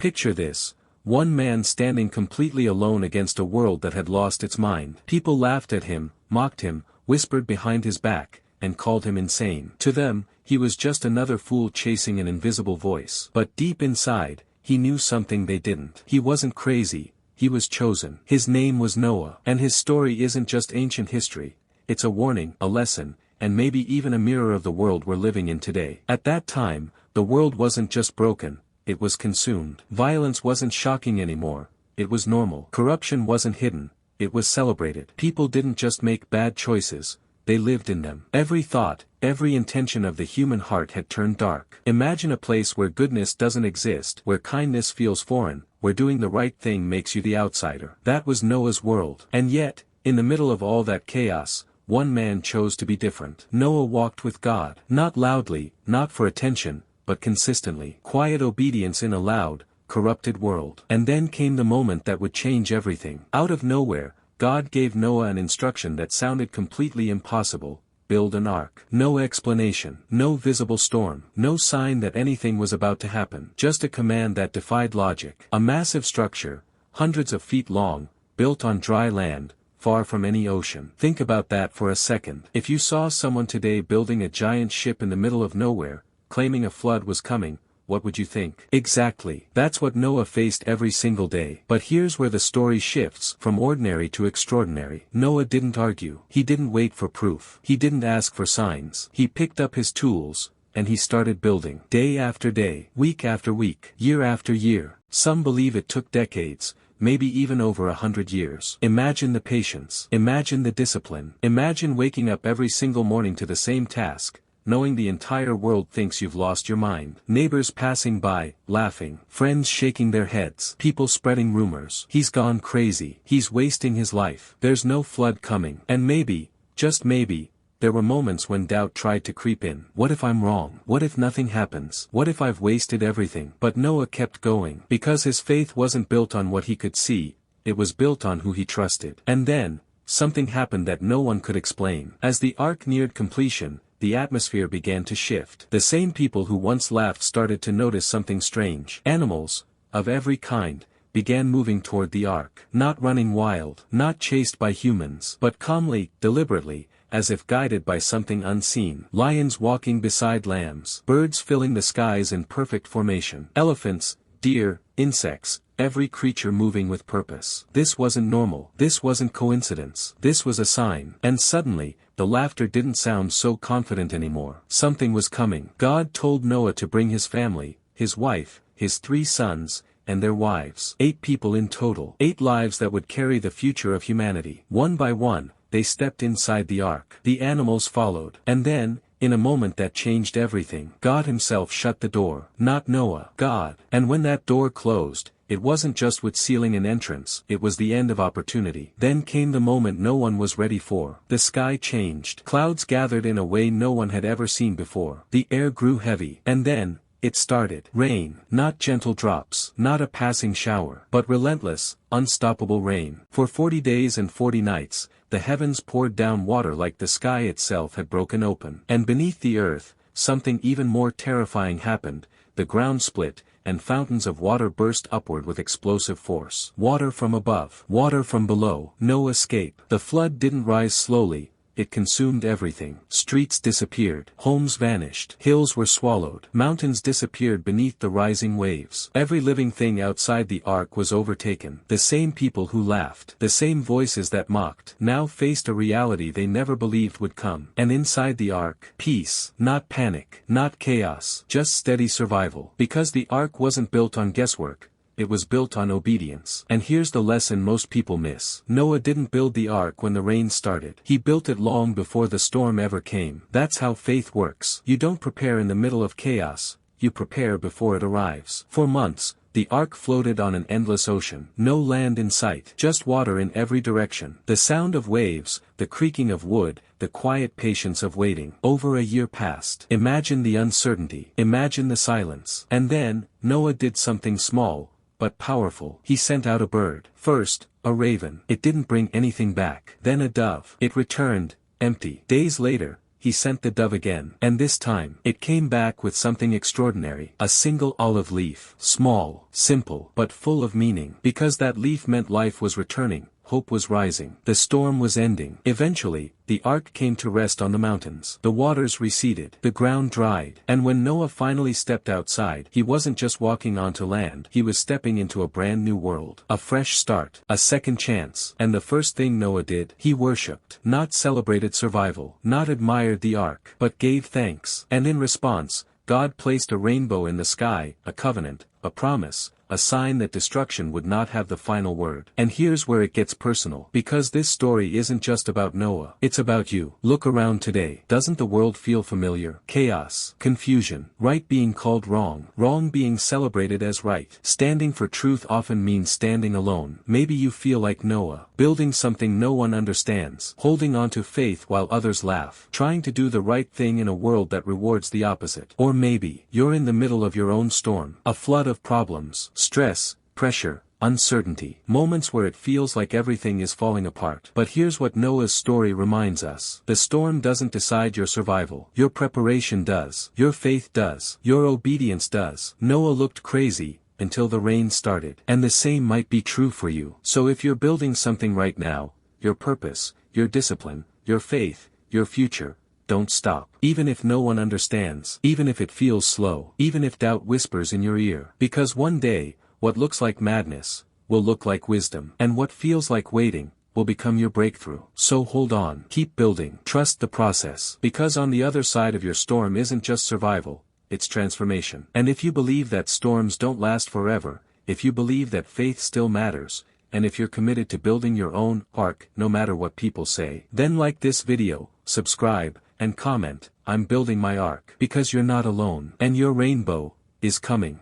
Picture this. One man standing completely alone against a world that had lost its mind. People laughed at him, mocked him, whispered behind his back, and called him insane. To them, he was just another fool chasing an invisible voice. But deep inside, he knew something they didn't. He wasn't crazy, he was chosen. His name was Noah. And his story isn't just ancient history, it's a warning, a lesson, and maybe even a mirror of the world we're living in today. At that time, the world wasn't just broken, it was consumed. Violence wasn't shocking anymore, it was normal. Corruption wasn't hidden, it was celebrated. People didn't just make bad choices, they lived in them. Every thought, every intention of the human heart had turned dark. Imagine a place where goodness doesn't exist, where kindness feels foreign, where doing the right thing makes you the outsider. That was Noah's world. And yet, in the middle of all that chaos, one man chose to be different. Noah walked with God. Not loudly, not for attention, but consistently. Quiet obedience in a loud, corrupted world. And then came the moment that would change everything. Out of nowhere, God gave Noah an instruction that sounded completely impossible: build an ark. No explanation, no visible storm, no sign that anything was about to happen. Just a command that defied logic. A massive structure, hundreds of feet long, built on dry land, far from any ocean. Think about that for a second. If you saw someone today building a giant ship in the middle of nowhere, claiming a flood was coming, what would you think? Exactly. That's what Noah faced every single day. But here's where the story shifts from ordinary to extraordinary. Noah didn't argue. He didn't wait for proof. He didn't ask for signs. He picked up his tools, and he started building. Day after day, week after week, year after year. Some believe it took decades, maybe even over 100 years. Imagine the patience. Imagine the discipline. Imagine waking up every single morning to the same task, knowing the entire world thinks you've lost your mind. Neighbors passing by, laughing. Friends shaking their heads. People spreading rumors. He's gone crazy. He's wasting his life. There's no flood coming. And maybe, just maybe, there were moments when doubt tried to creep in. What if I'm wrong? What if nothing happens? What if I've wasted everything? But Noah kept going. Because his faith wasn't built on what he could see, it was built on who he trusted. And then, something happened that no one could explain. As the ark neared completion, the atmosphere began to shift. The same people who once laughed started to notice something strange. Animals, of every kind, began moving toward the ark. Not running wild, not chased by humans, but calmly, deliberately, as if guided by something unseen. Lions walking beside lambs. Birds filling the skies in perfect formation. Elephants, deer, insects, every creature moving with purpose. This wasn't normal. This wasn't coincidence. This was a sign. And suddenly, the laughter didn't sound so confident anymore. Something was coming. God told Noah to bring his family, his wife, his 3 sons, and their wives. 8 people in total. 8 lives that would carry the future of humanity. One by one, they stepped inside the ark. The animals followed. And then, in a moment that changed everything, God himself shut the door. Not Noah. God. And when that door closed, it wasn't just with sealing an entrance, it was the end of opportunity. Then came the moment no one was ready for. The sky changed. Clouds gathered in a way no one had ever seen before. The air grew heavy. And then, it started. Rain. Not gentle drops. Not a passing shower. But relentless, unstoppable rain. For 40 days and 40 nights, the heavens poured down water like the sky itself had broken open. And beneath the earth, something even more terrifying happened. The ground split, and fountains of water burst upward with explosive force. Water from above. Water from below. No escape. The flood didn't rise slowly, it consumed everything. Streets disappeared. Homes vanished. Hills were swallowed. Mountains disappeared beneath the rising waves. Every living thing outside the ark was overtaken. The same people who laughed, the same voices that mocked, now faced a reality they never believed would come. And inside the ark, peace. Not panic. Not chaos. Just steady survival. Because the ark wasn't built on guesswork, it was built on obedience. And here's the lesson most people miss. Noah didn't build the ark when the rain started. He built it long before the storm ever came. That's how faith works. You don't prepare in the middle of chaos, you prepare before it arrives. For months, the ark floated on an endless ocean. No land in sight. Just water in every direction. The sound of waves, the creaking of wood, the quiet patience of waiting. Over a year passed. Imagine the uncertainty. Imagine the silence. And then, Noah did something small, but powerful. He sent out a bird. First, a raven. It didn't bring anything back. Then a dove. It returned, empty. Days later, he sent the dove again. And this time, it came back with something extraordinary. A single olive leaf. Small, simple, but full of meaning. Because that leaf meant life was returning, hope was rising. The storm was ending. Eventually, the ark came to rest on the mountains. The waters receded. The ground dried. And when Noah finally stepped outside, he wasn't just walking onto land. He was stepping into a brand new world. A fresh start. A second chance. And the first thing Noah did, he worshipped. Not celebrated survival. Not admired the ark. But gave thanks. And in response, God placed a rainbow in the sky, a covenant, a promise, a sign that destruction would not have the final word. And here's where it gets personal. Because this story isn't just about Noah. It's about you. Look around today. Doesn't the world feel familiar? Chaos. Confusion. Right being called wrong. Wrong being celebrated as right. Standing for truth often means standing alone. Maybe you feel like Noah. Building something no one understands. Holding on to faith while others laugh. Trying to do the right thing in a world that rewards the opposite. Or maybe, you're in the middle of your own storm. A flood of problems. Stress, pressure, uncertainty. Moments where it feels like everything is falling apart. But here's what Noah's story reminds us. The storm doesn't decide your survival. Your preparation does. Your faith does. Your obedience does. Noah looked crazy until the rain started. And the same might be true for you. So if you're building something right now, your purpose, your discipline, your faith, your future, don't stop. Even if no one understands, even if it feels slow, even if doubt whispers in your ear. Because one day, what looks like madness, will look like wisdom. And what feels like waiting, will become your breakthrough. So hold on. Keep building. Trust the process. Because on the other side of your storm isn't just survival, it's transformation. And if you believe that storms don't last forever, if you believe that faith still matters, and if you're committed to building your own ark, no matter what people say, then like this video, subscribe, and comment, I'm building my ark. Because you're not alone. And your rainbow is coming.